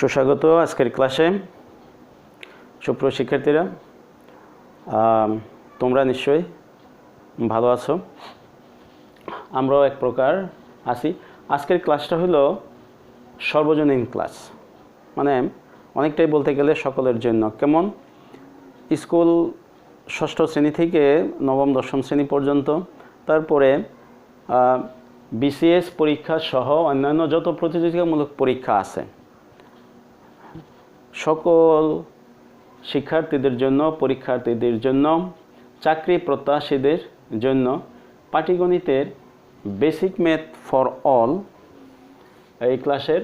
সুস্বাগত আজকের ক্লাসে। সুপ্রিয় শিক্ষার্থীরা, তোমরা নিশ্চয়ই ভালো আছো, আমরাও এক প্রকার আছি। আজকের ক্লাসটা হলো সর্বজনীন ক্লাস, মানে অনেকটাই বলতে গেলে সকলের জন্য। কেমন? স্কুল ষষ্ঠ শ্রেণী থেকে নবম দশম শ্রেণী পর্যন্ত, তারপরে বিসিএস পরীক্ষা সহ অন্যান্য যত প্রতিযোগিতামূলক পরীক্ষা আছে, সকল শিক্ষার্থীদের জন্য, পরীক্ষার্থীদের জন্য, চাকরি প্রত্যাশীদের জন্য পাটিগণিতের বেসিক ম্যাথ ফর অল এই ক্লাসের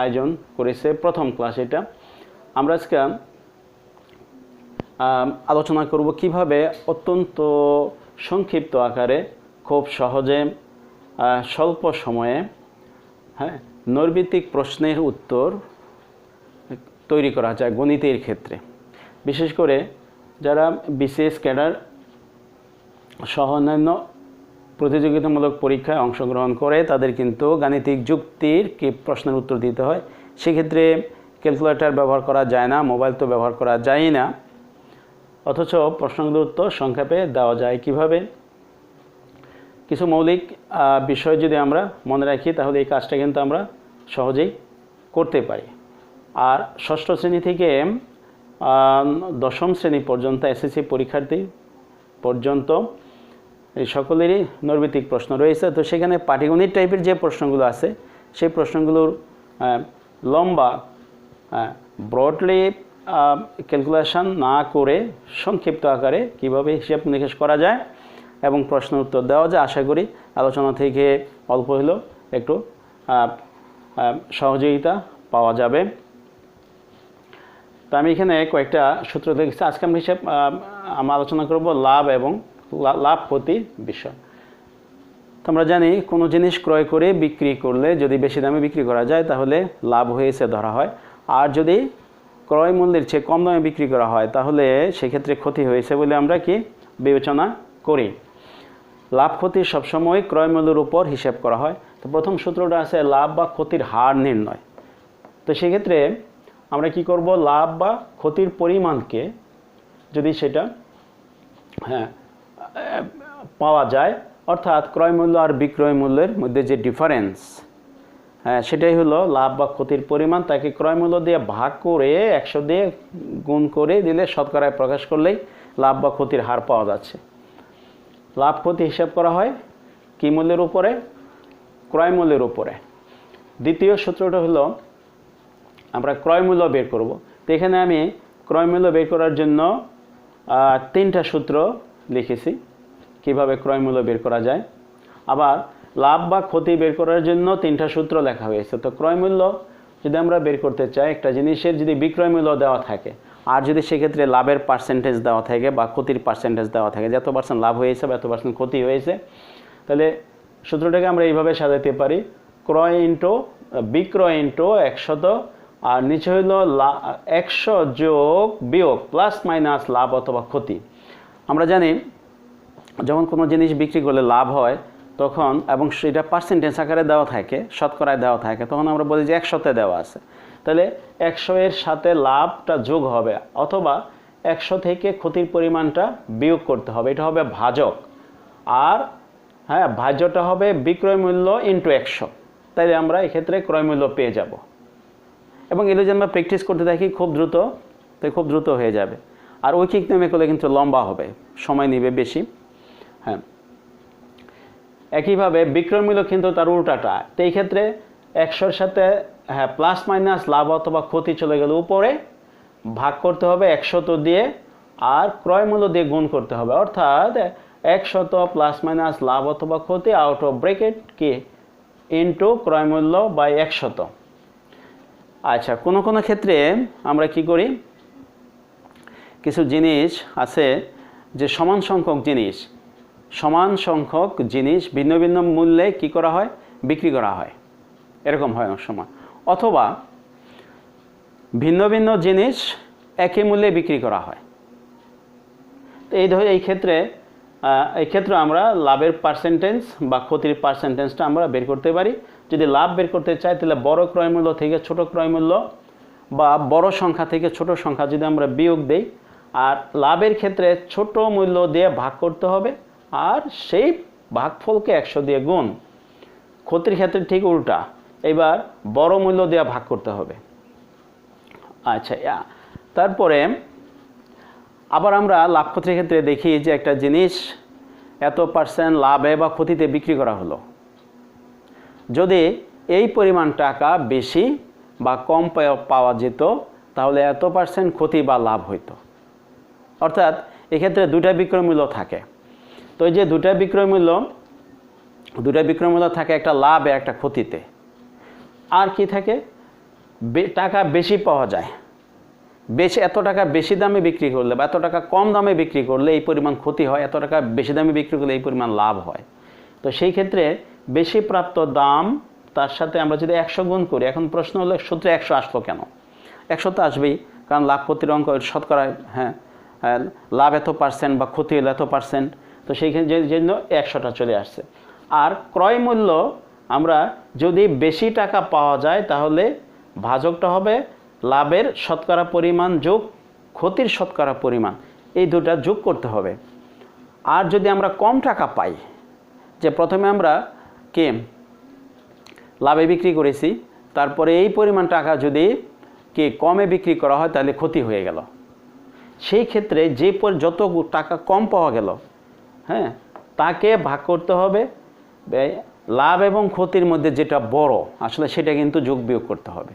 আয়োজন করেছে। প্রথম ক্লাস এটা। আমরা আজকে আলোচনা করব কিভাবে অত্যন্ত সংক্ষিপ্ত আকারে খুব সহজে স্বল্প সময়ে নৈর্ব্যক্তিক প্রশ্নের উত্তর তৈরি করা যায় গণিতের ক্ষেত্রে। বিশেষ করে যারা বিসিএস ক্যাডার সহ অন্যান্য প্রতিযোগিতামূলক পরীক্ষায় অংশগ্রহণ করে, তাদের কিন্তু গাণিতিক যুক্তির কি প্রশ্নের উত্তর দিতে হয়। সেক্ষেত্রে ক্যালকুলেটর ব্যবহার করা যায় না, মোবাইল তো ব্যবহার করা যায় না, অথচ প্রশ্নগুলোর উত্তর সংক্ষেপে দেওয়া যায় কিভাবে। কিছু মৌলিক বিষয় যদি আমরা মনে রাখি, তাহলে এই কাজটা কিন্তু আমরা সহজেই করতে পারি। আর ষষ্ঠ শ্রেণী থেকে দশম শ্রেণী পর্যন্ত এসএসসি পরীক্ষার্থী পর্যন্ত এই সকলেরই নৈর্ব্যক্তিক প্রশ্ন রয়েছে। তো সেখানে পাটিগণিত টাইপের যে প্রশ্নগুলো আছে, সেই প্রশ্নগুলোর লম্বা ব্রডলি ক্যালকুলেশন না করে সংক্ষিপ্ত আকারে কিভাবে হিসাব নিকাশ করা যায় এবং প্রশ্ন উত্তর দেওয়া যায়, আশা করি আলোচনা থেকে অল্প হলেও একটু সহযোগিতা পাওয়া যাবে। তো আমি এখানে কয়েকটা সূত্র দেখেছি। আজকে আমরা আলোচনা করব লাভ এবং লাভ ক্ষতির বিষয়। তো আমরা জানি কোনো জিনিস ক্রয় করে বিক্রি করলে যদি বেশি দামে বিক্রি করা যায় তাহলে লাভ হয়েছে ধরা হয়, আর যদি ক্রয় মূল্যের চেয়ে কম দামে বিক্রি করা হয় তাহলে সেক্ষেত্রে ক্ষতি হয়েছে বলে আমরা কি বিবেচনা করি। লাভ ক্ষতি সবসময় ক্রয় মূল্যের উপর হিসাব করা হয়। তো প্রথম সূত্রটা আছে লাভ বা ক্ষতির হার নির্ণয়। তো সেক্ষেত্রে আমরা কি করব, লাভ বা ক্ষতির পরিমাণকে যদি সেটা পাওয়া যায়, অর্থাৎ ক্রয় মূল্য আর বিক্রয় মূল্যের মধ্যে যে ডিফারেন্স, সেটাই হলো লাভ বা ক্ষতির পরিমাণ। তাকে ক্রয় মূল্য দিয়ে ভাগ করে 100 দিয়ে গুণ করে দিলে শতকরায় প্রকাশ করলেই লাভ বা ক্ষতির হার পাওয়া যাচ্ছে। লাভ ক্ষতি হিসাব করা হয় কি মূল্যের উপরে? ক্রয় মূল্যের উপরে। দ্বিতীয় সূত্রটা হলো আমরা ক্রয় মূল্য বের করব। তো এখানে আমি ক্রয় মূল্য বের করার জন্য 3টা সূত্র লিখেছি কিভাবে ক্রয় মূল্য বের করা যায়। আবার লাভ বা ক্ষতি বের করার জন্য 3টা সূত্র লেখা হয়েছে। তো ক্রয় মূল্য যদি আমরা বের করতে চাই, একটা জিনিসের যদি বিক্রয় মূল্য দেওয়া থাকে আর যদি সেক্ষেত্রে লাভের পার্সেন্টেজ দেওয়া থাকে বা ক্ষতির পার্সেন্টেজ দেওয়া থাকে, যে এত পার্সেন্ট লাভ হয়েছে বা এত পার্সেন্ট ক্ষতি হয়েছে, তাহলে সূত্রটাকে আমরা এইভাবে সাজাতে পারি: ক্রয় ইন্টু বিক্রয় ইন্টু 100, আর নিচে হইল 100 যোগ বিয়োগ প্লাস মাইনাস লাভ অথবা ক্ষতি। আমরা জানি যখন কোনো জিনিস বিক্রি করলে লাভ হয় তখন, এবং সেটা পার্সেন্টেজ আকারে দেওয়া থাকে, শতকরায় দেওয়া থাকে, তখন আমরা বলি যে 100তে দেওয়া আছে। তাহলে 100 এর সাথে লাভটা যোগ হবে, অথবা 100 থেকে ক্ষতির পরিমাণটা বিয়োগ করতে হবে, এটা হবে ভাজক। আর ভাজ্যটা হবে বিক্রয় মূল্য ইন্টু 100। তাইলে আমরা এক্ষেত্রে ক্রয় মূল্য পেয়ে যাব। এবং এগুলো যদি আমরা প্র্যাকটিস করতে থাকি খুব দ্রুত, তাই খুব দ্রুত হয়ে যাবে। আর ঐকিক নিয়মে করলে কিন্তু লম্বা হবে, সময় নেবে বেশি। একইভাবে বিক্রয় মূল্য কিন্তু তার উল্টাটা। তো এই ক্ষেত্রে 100-র সাথে প্লাস মাইনাস লাভ অথবা ক্ষতি চলে গেলে উপরে ভাগ করতে হবে 100 দিয়ে, আর ক্রয় মূল্য দিয়ে গুণ করতে হবে, অর্থাৎ 100 প্লাস মাইনাস লাভ অথবা ক্ষতি আউট অফ ব্র্যাকেট কি ইন্টু ক্রয় মূল্য বাই 100। আচ্ছা, কোনো কোনো ক্ষেত্রে আমরা কি করি, কিছু জিনিস আছে যে সমান সংখ্যক জিনিস ভিন্ন ভিন্ন মূল্যে কি করা হয়, বিক্রি করা হয়, এরকম হয় অনেক সময়। অথবা ভিন্ন ভিন্ন জিনিস একই মূল্যে বিক্রি করা হয়। তো এই ক্ষেত্রে আমরা লাভের পার্সেন্টেজ বা ক্ষতির পার্সেন্টেজটা আমরা বের করতে পারি। যদি লাভ বের করতে চাই তাহলে বড় ক্রয় মূল্য থেকে ছোট ক্রয় মূল্য বা বড় সংখ্যা থেকে ছোট সংখ্যা যদি আমরা বিয়োগ দেই, আর লাভের ক্ষেত্রে ছোট মূল্য দিয়ে ভাগ করতে হবে আর সেই ভাগফলকে 100 দিয়ে গুণ। ক্ষতির ক্ষেত্রে ঠিক উল্টা, এবার বড় মূল্য দিয়ে ভাগ করতে হবে। আচ্ছা, তারপরে আবার আমরা লাভ ক্ষতির ক্ষেত্রে দেখি যে একটা জিনিস এত % লাভে বা ক্ষতিতে বিক্রি করা হলো, যদি এই পরিমাণ টাকা বেশি বা কম পাওয়া যেত তাহলে এত % ক্ষতি বা লাভ হইতো। অর্থাৎ এক্ষেত্রে দুটা বিক্রয় মূল্য থাকে। তো এই যে দুটা বিক্রয় মূল্য থাকে, একটা লাভে একটা ক্ষতিতে। আর কি থাকে, টাকা বেশি পাওয়া যায়, এত টাকা বেশি দামে বিক্রি করলে বা এত টাকা কম দামে বিক্রি করলে এই পরিমাণ ক্ষতি হয়, এত টাকা বেশি দামে বিক্রি করলে এই পরিমাণ লাভ হয়। তো সেই ক্ষেত্রে বেশি প্রাপ্ত দাম তার সাথে আমরা যদি 100 গুণ করি, এখন প্রশ্ন হলো সূত্রে 100 আসলো কেন? 100 তো আসবেই, কারণ লাভ ক্ষতির অঙ্ক শতকরা, লাভ এত % বা ক্ষতি হলো এত %, তো সেইখানে জন্য 100টা চলে আসছে। আর ক্রয় মূল্য আমরা যদি বেশি টাকা পাওয়া যায় তাহলে ভাজকটা হবে লাভের শতকরা পরিমাণ যোগ ক্ষতির শতকরা পরিমাণ, এই দুটা যোগ করতে হবে। আর যদি আমরা কম টাকা পাই, যে প্রথমে আমরা লাভে বিক্রি করেছি, তারপরে এই পরিমাণ টাকা যদি কমে বিক্রি করা হয় তাহলে ক্ষতি হয়ে গেল। সেই ক্ষেত্রে যত টাকা কম পাওয়া গেল, তাকে ভাগ করতে হবে লাভ এবং ক্ষতির মধ্যে যেটা বড়, আসলে সেটা কিন্তু যোগ বিয়োগ করতে হবে।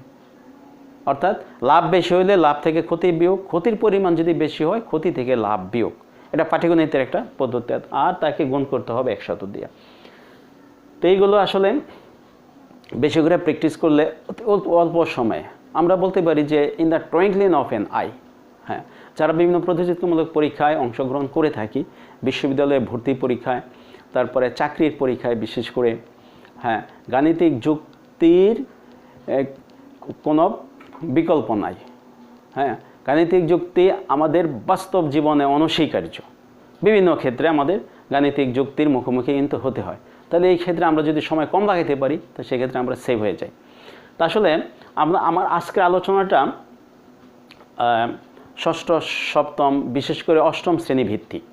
অর্থাৎ লাভ বেশি হলে লাভ থেকে ক্ষতি বিয়োগ, ক্ষতির পরিমাণ যদি বেশি হয় ক্ষতি থেকে লাভ বিয়োগ। এটা পাটিগণিতের একটা পদ্ধতি, আর তাকে গুণ করতে হবে 100 দিয়ে। তো এইগুলো আসলে বেশি করে প্র্যাকটিস করলে অল্প সময়ে আমরা বলতে পারি যে in the twinkling of an I. যারা বিভিন্ন প্রতিযোগিতামূলক পরীক্ষায় অংশগ্রহণ করে থাকি, বিশ্ববিদ্যালয়ে ভর্তি পরীক্ষায়, তারপরে চাকরির পরীক্ষায়, বিশেষ করে গাণিতিক যুক্তির কোনো বিকল্প নাই। গাণিতিক যুক্তি আমাদের বাস্তব জীবনে অনস্বীকার্য। বিভিন্ন ক্ষেত্রে আমাদের গাণিতিক যুক্তির মুখোমুখি কিন্তু হতে হয়। তাহলে এই ক্ষেত্রে আমরা যদি সময় কম লাগাতে পারি তো সেক্ষেত্রে আমরা সেভ হয়ে যাই। তা আসলে আমার আজকের আলোচনাটা ষষ্ঠ, সপ্তম, বিশেষ করে অষ্টম শ্রেণী ভিত্তিক।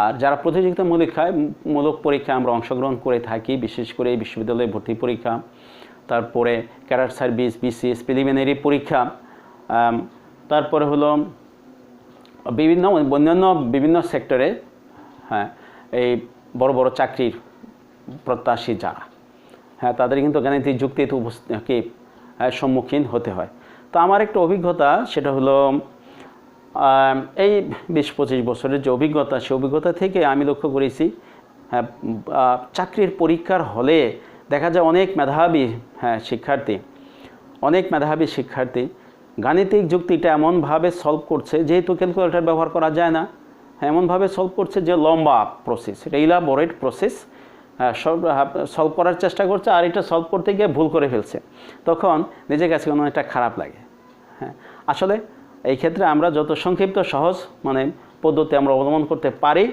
আর যারা প্রতিযোগিতামূলক পরীক্ষায় আমরা অংশগ্রহণ করে থাকি, বিশেষ করে বিশ্ববিদ্যালয়ে ভর্তি পরীক্ষা, তারপরে ক্যাডার সার্ভিস, বিসিএস, প্রিলিমিনারি পরীক্ষা, তারপরে হলো বিভিন্ন সেক্টরে এই বড় বড় চাকরির প্রত্যাশী যারা, তাদের কিন্তু গাণিতিক যুক্তিতে সম্মুখীন হতে হয়। তো আমার একটা অভিজ্ঞতা, সেটা হলো এই 20-25 বছরের যে অভিজ্ঞতা, সেই অভিজ্ঞতা থেকে আমি লক্ষ্য করেছি চাকরির পরীক্ষার হলে দেখা যায় অনেক মেধাবী শিক্ষার্থী গাণিতিক যুক্তিটা এমনভাবে সলভ করছে, যেহেতু ক্যালকুলেটর ব্যবহার করা যায় না, এমনভাবে সলভ করছে যে লম্বা প্রসেস, এটা ইলাবোরেট প্রসেস সলভ করার চেষ্টা করছে, আর এটা সলভ করতে গিয়ে ভুল করে ফেলছে। তখন নিজের কাছে অনেকটা খারাপ লাগে। আসলে এই ক্ষেত্রে আমরা যত সংক্ষিপ্ত সহজ পদ্ধতি আমরা অবলম্বন করতে পারি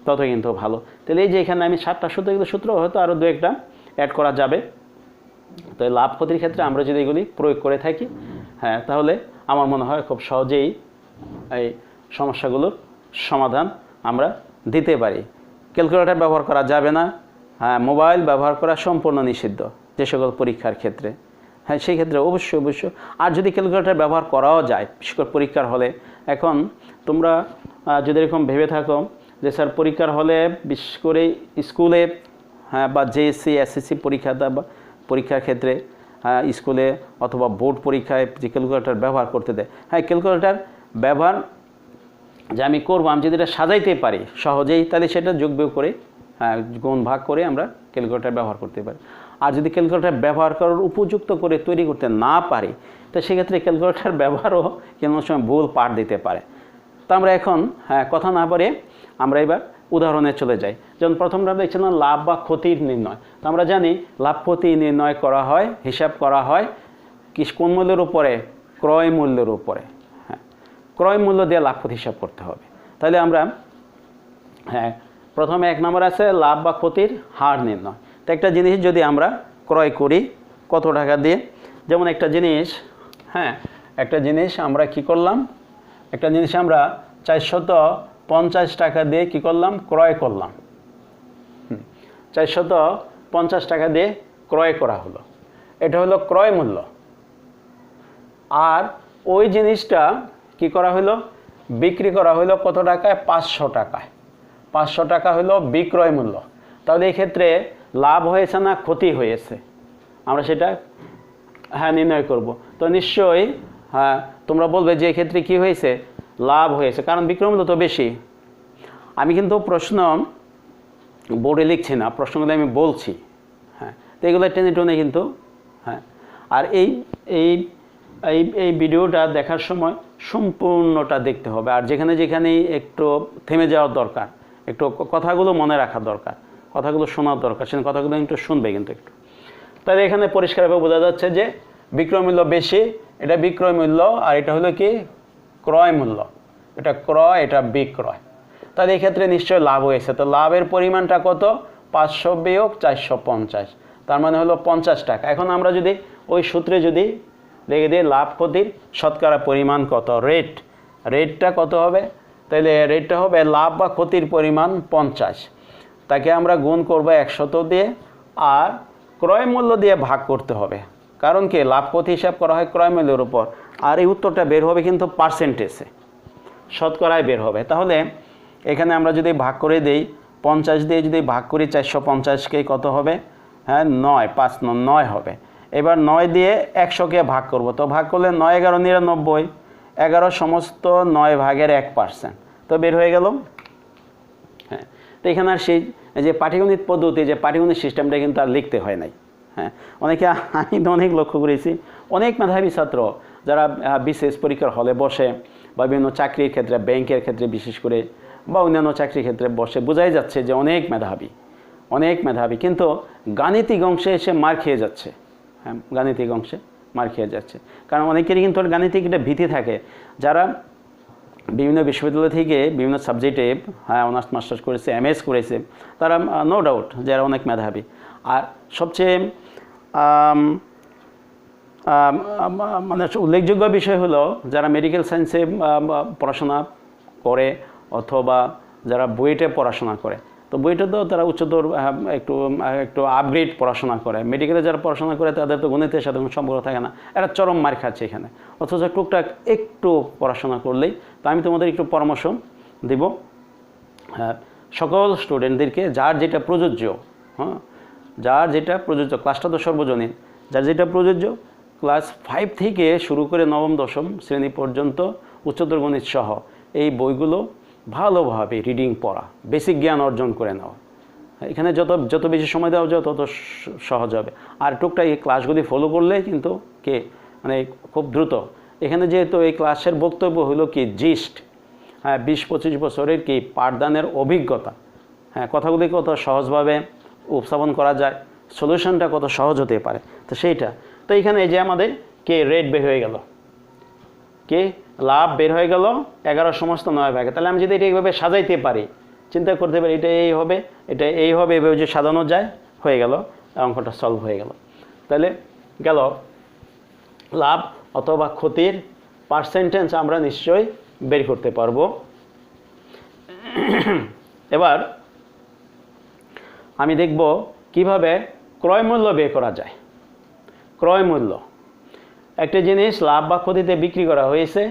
তত কিন্তু ভালো। তাহলে এই যে এখানে আমি 7টা সূত্র হয়তো আরও 2-1টা অ্যাড করা যাবে। তো এই লাভ ক্ষতির ক্ষেত্রে আমরা যদি এগুলি প্রয়োগ করে থাকি, তাহলে আমার মনে হয় খুব সহজেই এই সমস্যাগুলোর সমাধান আমরা দিতে পারি। ক্যালকুলেটর ব্যবহার করা যাবে না, মোবাইল ব্যবহার করা সম্পূর্ণ নিষিদ্ধ যে সকল পরীক্ষার ক্ষেত্রে। সেই ক্ষেত্রে অবশ্যই। আর যদি ক্যালকুলেটর ব্যবহার করাও যায়, বিশেষ করে পরীক্ষার হলে, এখন তোমরা যদি এরকম ভেবে থাকো যে স্যার পরীক্ষার হলে বিশেষ করে স্কুলে বা জেএসসি, এসএসসি পরীক্ষার ক্ষেত্রে স্কুলে অথবা বোর্ড পরীক্ষায় যে ক্যালকুলেটর ব্যবহার করতে দেয়, ক্যালকুলেটর ব্যবহার যে আমি করবো, আমি যদি এটা সাজাইতে পারি সহজেই, তাহলে সেটা যোগ বিয়োগ করে গুণ ভাগ করে আমরা ক্যালকুলেটর ব্যবহার করতে পারি। আর যদি ক্যালকুলেটর ব্যবহার করার উপযুক্ত করে তৈরি করতে না পারি, তো সেক্ষেত্রে ক্যালকুলেটর ব্যবহারও কোনো সময় ভুল পাঠ দিতে পারে। তো আমরা এখন কথা না বলে আমরা এবার উদাহরণে চলে যাই। যেমন প্রথমটা দেখছিলাম লাভ বা ক্ষতির নির্ণয়। তো আমরা জানি লাভ ক্ষতি নির্ণয় করা হয়, হিসাব করা হয় কোন মূল্যের উপরে? ক্রয় মূল্যের উপরে। ক্রয় মূল্য দিয়ে লাভ ক্ষতি হিসাব করতে হবে। তাহলে আমরা প্রথমে 1 নম্বর আছে লাভ বা ক্ষতির হার নির্ণয়। তো একটা জিনিস যদি আমরা ক্রয় করি কত টাকা দিয়ে, যেমন একটা জিনিস একটা জিনিস আমরা কি করলাম, একটা জিনিস আমরা 450 টাকা দিয়ে কি করলাম, ক্রয় করলাম। 450 টাকা দিয়ে ক্রয় করা হলো, এটা হলো ক্রয় মূল্য। আর ওই জিনিসটা কি করা হলো, বিক্রি করা হলো কত টাকায়, 500 টাকায়। 500 টাকা হলো বিক্রয় মূল্য। তাহলে এই ক্ষেত্রে লাভ হয়েছে না ক্ষতি হয়েছে, আমরা সেটা নির্ণয় করব। তো নিশ্চয়ই তোমরা বলবে যে এক্ষেত্রে কি হয়েছে, লাভ হয়েছে, কারণ বিক্রয় মূল্য তো বেশি। আমি কিন্তু প্রশ্ন বোর্ডে লিখছি না, প্রশ্নগুলো আমি বলছি। তো এগুলো টেনে টেনে কিন্তু আর এই এই এই এই ভিডিওটা দেখার সময় সম্পূর্ণটা দেখতে হবে। আর যেখানে যেখানেই একটু থেমে যাওয়ার দরকার, একটু কথাগুলো মনে রাখার দরকার, কথাগুলো শোনার দরকার, সেই কথাগুলো একটু শুনবে কিন্তু একটু। তাহলে এখানে পরিষ্কারভাবে বোঝা যাচ্ছে যে বিক্রয় মূল্য বেশি, এটা বিক্রয় মূল্য, আর এটা হলো কি ক্রয় মূল্য। এটা ক্রয়, এটা বিক্রয়। তাহলে এই ক্ষেত্রে নিশ্চয়ই লাভ হয়েছে। তো লাভের পরিমাণটা কত, 500 বিয়োগ 450, তার মানে হলো 50 টাকা। এখন আমরা যদি ওই সূত্রে যদি লিখে দিই লাভ ক্ষতির শতকরা পরিমাণ কত, রেটটা কত হবে, তাহলে রেটটা হবে লাভ বা ক্ষতির পরিমাণ 50, তাকে আমরা গুণ করবো 100 দিয়ে, আর ক্রয় মূল্য দিয়ে ভাগ করতে হবে। কারণ কি লাভ ক্ষতি হিসাব করা হয় ক্রয় মূল্যের উপর, আর এই উত্তরটা বের হবে কিন্তু পার্সেন্টেজে, শতকরায় বের হবে। তাহলে এখানে আমরা যদি ভাগ করে দিই 50 দিয়ে যদি ভাগ করি 450কে কত হবে, 9, 5 9 হবে। এবার 9 দিয়ে 100কে ভাগ করব, তো ভাগ করলে 9 11 99, 11 সমস্ত 9 ভাগের 1%, তো বের হয়ে গেল। তো এখানে আর সেই যে পাটিগণিত পদ্ধতি, যে পাটিগণিত সিস্টেমটা কিন্তু আর লিখতে হয় নাই। অনেকে, আমি তো অনেক লক্ষ্য করেছি, অনেক মেধাবী ছাত্র যারা বিশেষ পরীক্ষার হলে বসে বা বিভিন্ন চাকরির ক্ষেত্রে, ব্যাংকের ক্ষেত্রে বিশেষ করে, বা অন্যান্য চাকরির ক্ষেত্রে বসে, বোঝাই যাচ্ছে যে অনেক মেধাবী, কিন্তু গাণিতিক অংশে এসে মার খেয়ে যাচ্ছে। গাণিতিক অংশে মার খেয়ে যাচ্ছে, কারণ অনেকেরই কিন্তু গাণিতিক একটা ভীতি থাকে। যারা বিভিন্ন বিশ্ববিদ্যালয় থেকে বিভিন্ন সাবজেক্টে অনার্স মাস্টার্স করেছে, MS করেছে, তারা নো ডাউট যারা অনেক মেধাবী। আর সবচেয়ে মানে উল্লেখযোগ্য বিষয় হলো যারা মেডিকেল সায়েন্সে পড়াশোনা করে অথবা যারা বুয়েটে পড়াশোনা করে। তো বুয়েটে তো তারা উচ্চতর একটু আপগ্রেড পড়াশোনা করে। মেডিকেলে যারা পড়াশোনা করে তাদের তো গণিতের সাথে কোনো সম্পর্ক থাকে না, এরা চরম মার খাচ্ছে এখানে। অথচ টুকটাক একটু পড়াশোনা করলেই, তো আমি তোমাদের একটু পরামর্শ দেব সকল স্টুডেন্টদেরকে, যার যেটা প্রযোজ্য, যার যেটা প্রযোজ্য, ক্লাসটা তো সর্বজনীন, যার যেটা প্রযোজ্য, ক্লাস 5 থেকে শুরু করে নবম দশম শ্রেণী পর্যন্ত উচ্চতর গণিত সহ এই বইগুলো ভালোভাবে রিডিং পড়া, বেসিক জ্ঞান অর্জন করে নেওয়া। এখানে যত বেশি সময় দেওয়া যায় তত সহজ হবে। আর টুকটাক এই ক্লাসগুলি ফলো করলে কিন্তু মানে খুব দ্রুত, এখানে যেহেতু এই ক্লাসের বক্তব্য হলো কি জিস্ট, 20-25 বছরের পাঠদানের অভিজ্ঞতা, কথাগুলি কত সহজভাবে উপস্থাপন করা যায়, সলিউশনটা কত সহজ হতে পারে, তো সেইটা। তো এখানে এই যে আমাদের রেট বের হয়ে গেল, লাভ বের হয়ে গেল 11 সমস্ত 9 ভাগে। তাহলে আমি যদি এটা এইভাবে সাজাইতে পারি, চিন্তা করতে পারি এটা এই হবে, এটা এই হবে, এভাবে যে সাজানো যায়, হয়ে গেল, অঙ্কটা সলভ হয়ে গেল। তাহলে গেল লাভ অথবা ক্ষতির পার্সেন্টেজ আমরা নিশ্চয়ই বের করতে পারবো। এবার আমি দেখব কিভাবে ক্রয় মূল্য বের করা যায়। ক্রয় মূল্য, একটা জিনিস লাভ বা ক্ষতিতে বিক্রি করা হয়েছে,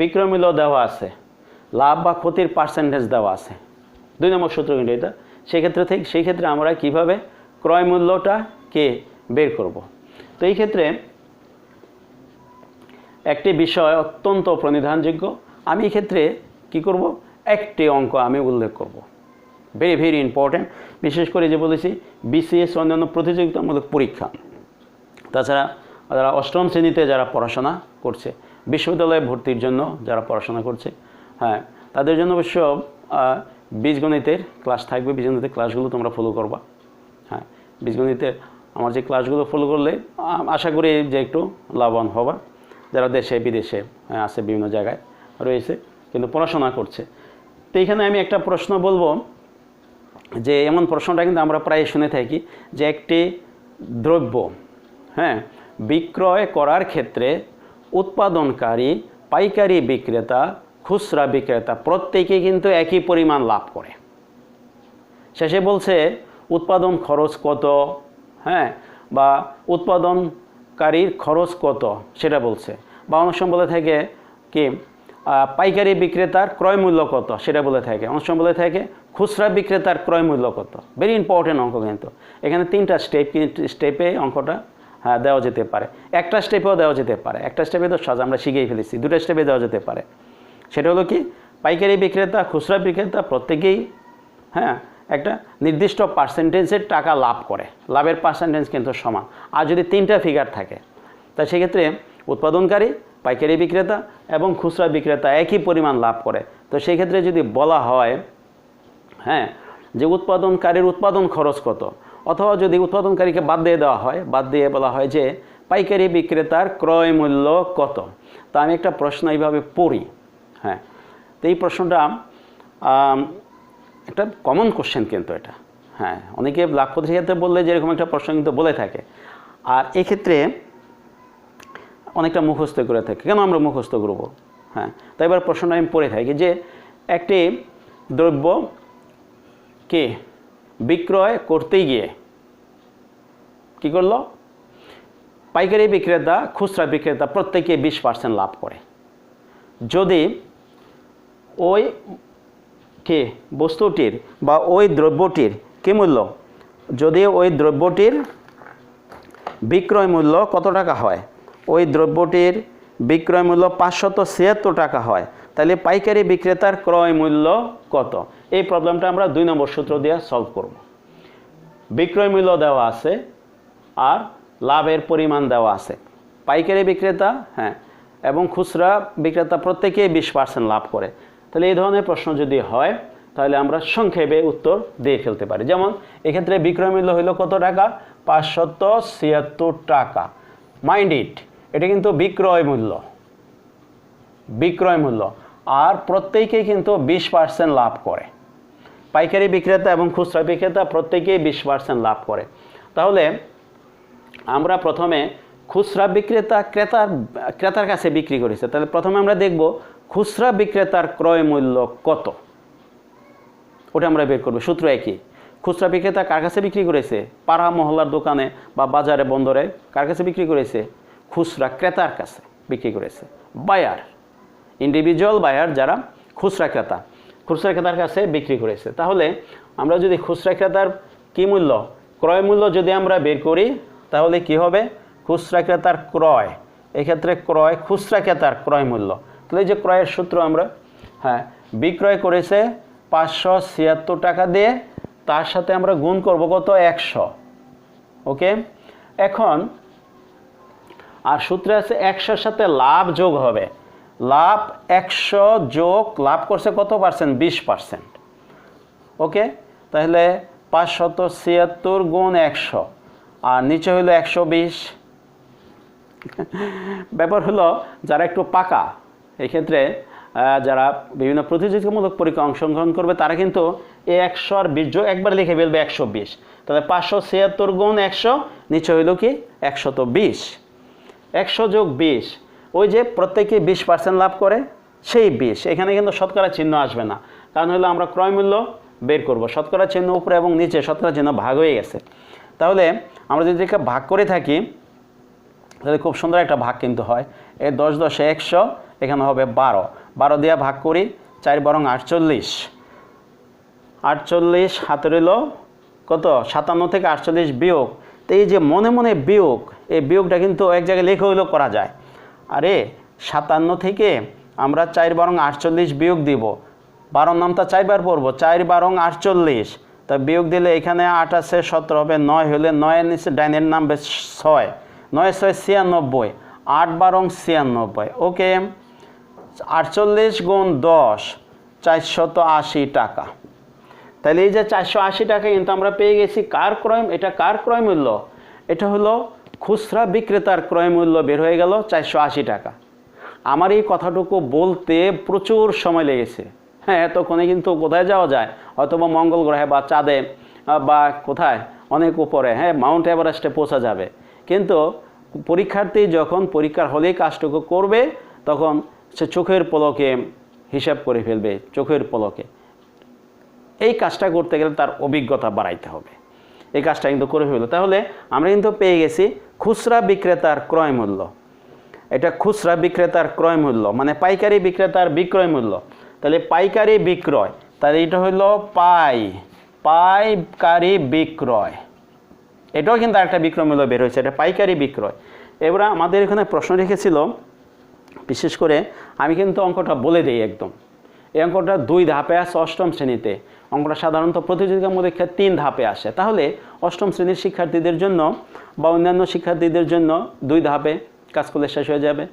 বিক্রয় মূল্য দেওয়া আছে, লাভ বা ক্ষতির পার্সেন্টেজ দেওয়া আছে, 2 নম্বর সূত্র কিন্তু এটা। সেই ক্ষেত্রে আমরা কিভাবে ক্রয় মূল্যটাকে বের করব। তো এই ক্ষেত্রে একটি বিষয় অত্যন্ত প্রণিধানযোগ্য, আমি এই ক্ষেত্রে কি করব, একটি অঙ্ক আমি উল্লেখ করব, ভেরি ভেরি ইম্পর্ট্যান্ট। বিশেষ করে যে বলেছি BCS অন্যান্য প্রতিযোগিতামূলক পরীক্ষা, তাছাড়া যারা অষ্টম শ্রেণীতে যারা পড়াশোনা করছে, বিশ্ববিদ্যালয়ে ভর্তির জন্য যারা পড়াশোনা করছে, তাদের জন্য অবশ্য বীজগণিতের ক্লাস থাকবে। বীজগণিতের ক্লাসগুলো তোমরা ফলো করবা। বীজগণিতের আমার যে ক্লাসগুলো ফলো করলে আশা করি যে একটু লাভবান হবা, যারা দেশে বিদেশে আছে, বিভিন্ন জায়গায় রয়েছে কিন্তু পড়াশোনা করছে। তো এইখানে আমি একটা প্রশ্ন বলবো, যে এমন প্রশ্নটা কিন্তু আমরা প্রায় শুনে থাকি, যে একটি দ্রব্য বিক্রয় করার ক্ষেত্রে উৎপাদনকারী, পাইকারি বিক্রেতা, খুচরা বিক্রেতা প্রত্যেকেই কিন্তু একই পরিমাণ লাভ করে। শেষে বলছে উৎপাদন খরচ কত, হ্যাঁ, বা উৎপাদনকারীর খরচ কত সেটা বলছে, বা অনেক সময় বলে থাকে কি পাইকারি বিক্রেতার ক্রয় মূল্য কত সেটা বলে থাকে, অনেক সময় বলে থাকে খুচরা বিক্রেতার ক্রয় মূল্য কত। ভেরি ইম্পর্টেন্ট অঙ্ক কিন্তু এখানে 3টা স্টেপে অঙ্কটা দেওয়া যেতে পারে, একটা স্টেপেও দেওয়া যেতে পারে, একটা স্টেপে তো সহজ আমরা শিখেই ফেলেছি, 2টা স্টেপে দেওয়া যেতে পারে। সেটা হলো কি পাইকারি বিক্রেতা, খুচরা বিক্রেতা প্রত্যেকেই হ্যাঁ একটা নির্দিষ্ট পার্সেন্টেজের টাকা লাভ করে, লাভের পার্সেন্টেজ কিন্তু সমান। আর যদি 3টা ফিগার থাকে তা সেক্ষেত্রে উৎপাদনকারী, পাইকারি বিক্রেতা এবং খুচরা বিক্রেতা একই পরিমাণ লাভ করে। তো সেই ক্ষেত্রে যদি বলা হয় হ্যাঁ যে উৎপাদনকারীর উৎপাদন খরচ কত, অথবা যদি উৎপাদনকারীকে বাদ দিয়ে দেওয়া হয়, বাদ দিয়ে বলা হয় যে পাইকারি বিক্রেতার ক্রয় মূল্য কত, তা আমি একটা প্রশ্ন এইভাবে পড়ি। হ্যাঁ, তো এই প্রশ্নটা একটা কমন কোশ্চেন কিন্তু এটা, হ্যাঁ অনেকে লাখপতির ক্ষেত্রে বললে যে এরকম একটা প্রশ্ন কিন্তু বলে থাকে। আর এক্ষেত্রে অনেকটা মুখস্থ করে থাকে, কেন আমরা মুখস্থ করবো? হ্যাঁ, তাই এবার প্রশ্নটা আমি পড়ে থাকি যে একটি দ্রব্য কে বিক্রয় করতে গিয়ে কি করলো, পাইকারি বিক্রেতা, খুচরা বিক্রেতা প্রত্যেকে 20% লাভ করে। যদি ওই কে বস্তুটির বা ওই দ্রব্যটির কী মূল্য, যদি ওই দ্রব্যটির বিক্রয় মূল্য কত টাকা হয়, ওই দ্রব্যটির বিক্রয় মূল্য 576 টাকা হয়, তাহলে পাইকারি বিক্রেতার ক্রয় মূল্য কত? এই প্রবলেমটা আমরা 2 নম্বর সূত্র দিয়ে সলভ করব। বিক্রয় মূল্য দেওয়া আছে আর লাভের পরিমাণ দেওয়া আছে। পাইকারি বিক্রেতা হ্যাঁ এবং খুচরা বিক্রেতা প্রত্যেকেই 20% লাভ করে। তাহলে এই ধরনের প্রশ্ন যদি হয় তাহলে আমরা সংক্ষেপে উত্তর দিয়ে ফেলতে পারি। যেমন এক্ষেত্রে বিক্রয় মূল্য হলো কত টাকা, 576 টাকা। মাইন্ড ইট, এটা কিন্তু বিক্রয় মূল্য, বিক্রয় মূল্য, আর প্রত্যেকেই কিন্তু 20% লাভ করে। পাইকারি বিক্রেতা এবং খুচরা বিক্রেতা প্রত্যেকেই 20% লাভ করে। তাহলে আমরা প্রথমে খুচরা বিক্রেতা ক্রেতার কাছে বিক্রি করেছে, তাহলে প্রথমে আমরা দেখব খুচরা বিক্রেতার ক্রয় মূল্য কত, ওটা আমরা বের করব। সূত্র একই, খুচরা বিক্রেতা কার কাছে বিক্রি করেছে, পাড়া মহল্লার দোকানে বা বাজারে বন্দরে কার কাছে বিক্রি করেছে, খুচরা ক্রেতার কাছে বিক্রি করেছে। বায়ার, ইন্ডিভিজুয়াল বায়ার যারা খুচরা ক্রেতার কাছে বিক্রি করেছে। তাহলে আমরা যদি খুচরা ক্রেতার কী মূল্য, ক্রয় মূল্য যদি আমরা বের করি তাহলে কি হবে, খুচরা ক্রেতার ক্রয়, এক্ষেত্রে ক্রয় খুচরা ক্রেতার ক্রয় মূল্য। তাহলে যে ক্রয়ের সূত্র আমরা হ্যাঁ বিক্রয় করেছে 576 টাকা দিয়ে, তার সাথে আমরা গুণ করব কত, 100। ওকে, এখন আর সূত্রে আছে 100-র সাথে লাভ যোগ হবে, লাভ 100 যোগ লাভ করছে কত পার্সেন্ট, 20%। ওকে, তাহলে 576 গুণ 100 আর নিচে হলো 120। ব্যাপার হলো যারা একটু পাকা, এক্ষেত্রে যারা বিভিন্ন প্রতিযোগিতামূলক পরীক্ষা অংশগ্রহণ করবে তারা কিন্তু এই 100 আর 20 যোগ একবার লিখে ফেলবে 120। তাহলে 576 গুণ 100 নিচে হইল কি 120, 100 যোগ 20, ওই যে প্রত্যেকে 20% লাভ করে সেই 20, এখানে কিন্তু শতকরা চিহ্ন আসবে না, কারণ হলো আমরা ক্রয় মূল্য বের করব, শতকরা চিহ্ন উপরে এবং নিচে শতকরা চিহ্ন ভাগ হয়ে গেছে। তাহলে আমরা যদি এটা ভাগ করে থাকি তাহলে খুব সুন্দর একটা ভাগ কিন্তু হয়, এই 10 10 100, এখানে হবে 12 দিয়ে ভাগ করি, 4 বরং 48, 48 হাতে রইল কত, 57 থেকে 48 বিয়োগ। তো এই যে মনে মনে বিয়োগ, এই বিয়োগটা কিন্তু এক জায়গায় লেখা হইলেও করা যায়। আরে 57 থেকে আমরা 4 বরং 48 বিয়োগ দিব, 12 নামটা 4 বার পড়বো, 4 বরং 48, তা বিয়োগ দিলে এখানে 8 আছে 17 হবে, 9 হলে 9 নিচে ডাইনের নাম 6, 9 6 96, 8 বরং 96। ওকে, 48 গুণ 10 480 টাকা। তাহলে এই যে 480 টাকা কিন্তু আমরা পেয়ে গেছি কার ক্রয়, এটা কার ক্রয় মূল্য, এটা হলো খুচরা বিক্রেতার ক্রয় মূল্য বের হয়ে গেল 480 টাকা। আমার এই কথাটুকু বলতে প্রচুর সময় লেগেছে। হ্যাঁ, এতক্ষণে কিন্তু কোথায় যাওয়া যায়, হয়তো বা মঙ্গল গ্রহে বা চাঁদে বা কোথায় অনেক উপরে, হ্যাঁ মাউন্ট এভারেস্টে পৌঁছা যাবে, কিন্তু পরীক্ষার্থী যখন পরীক্ষার হলে কাজটুকু করবে তখন সে চোখের পলকে হিসাব করে ফেলবে, চোখের পলকে। এই কাজটা করতে গেলে তার অভিজ্ঞতা বাড়াইতে হবে, এই কাজটা কিন্তু করে ফেলবে। তাহলে আমরা কিন্তু পেয়ে গেছি খুচরা বিক্রেতার ক্রয় মূল্য। এটা খুচরা বিক্রেতার ক্রয় মূল্য মানে পাইকারি বিক্রেতার বিক্রয় মূল্য। তাহলে পাইকারি বিক্রয়, তাহলে এটা হলো পাইকারি বিক্রয়, এটাও কিন্তু একটা বিক্রয় মূল্য বের হয়েছে, এটা পাইকারি বিক্রয়। এবার আমাদের এখানে প্রশ্ন রেখেছিল, বিশেষ করে আমি কিন্তু অঙ্কটা বলে দিই একদম। এই অঙ্কটা 2 ধাপে আসে অষ্টম শ্রেণীতে। অঙ্কটা সাধারণত প্রতিযোগিতামূলক 3 ধাপে আসে। তাহলে অষ্টম শ্রেণীর শিক্ষার্থীদের জন্য বা অন্যান্য শিক্ষার্থীদের জন্য 2 ধাপে কাজ করলে শেষ হয়ে যাবে।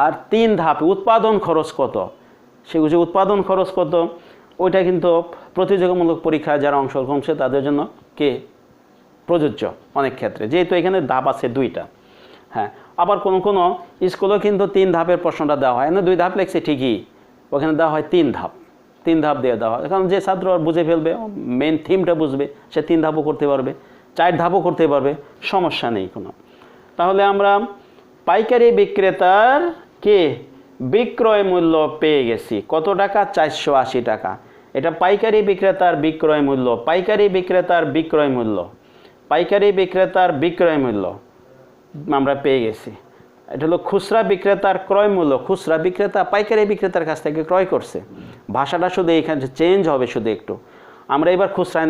আর 3 ধাপে উৎপাদন খরচ কত, সেগুলো উৎপাদন খরচ কত ওইটা কিন্তু প্রতিযোগিতামূলক পরীক্ষায় যারা অংশগ্রহণ করছে তাদের জন্য প্রযোজ্য অনেক ক্ষেত্রে, যেহেতু এখানে ধাপ আছে 2টা। হ্যাঁ, আবার কোনো স্কুলেও কিন্তু 3 ধাপের প্রশ্নটা দেওয়া হয় না, 2 ধাপ লেখছে ঠিকই, ওখানে দেওয়া হয় 3 ধাপ, 3 ধাপ দিয়ে দেওয়া হয়। কারণ যে ছাত্র বুঝে ফেলবে, মেন থিমটা বুঝবে, সে 3 ধাপও করতে পারবে, 4 ধাপও করতে পারবে, সমস্যা নেই কোনো। তাহলে আমরা পাইকারি বিক্রেতার বিক্রয় মূল্য পেয়ে গেছি কত টাকা, 480 টাকা। এটা পাইকারি বিক্রেতার বিক্রয় মূল্য, পাইকারি বিক্রেতার বিক্রয় মূল্য, পাইকারি বিক্রেতার বিক্রয় মূল্য আমরা পেয়ে গেছি। এটা হলো খুচরা বিক্রেতার ক্রয় মূল্য, খুচরা বিক্রেতা পাইকারি বিক্রেতার কাছ থেকে ক্রয় করছে। ভাষাটা শুধু এখানে চেঞ্জ হবে শুধু একটু। আমরা এবার খুচরায়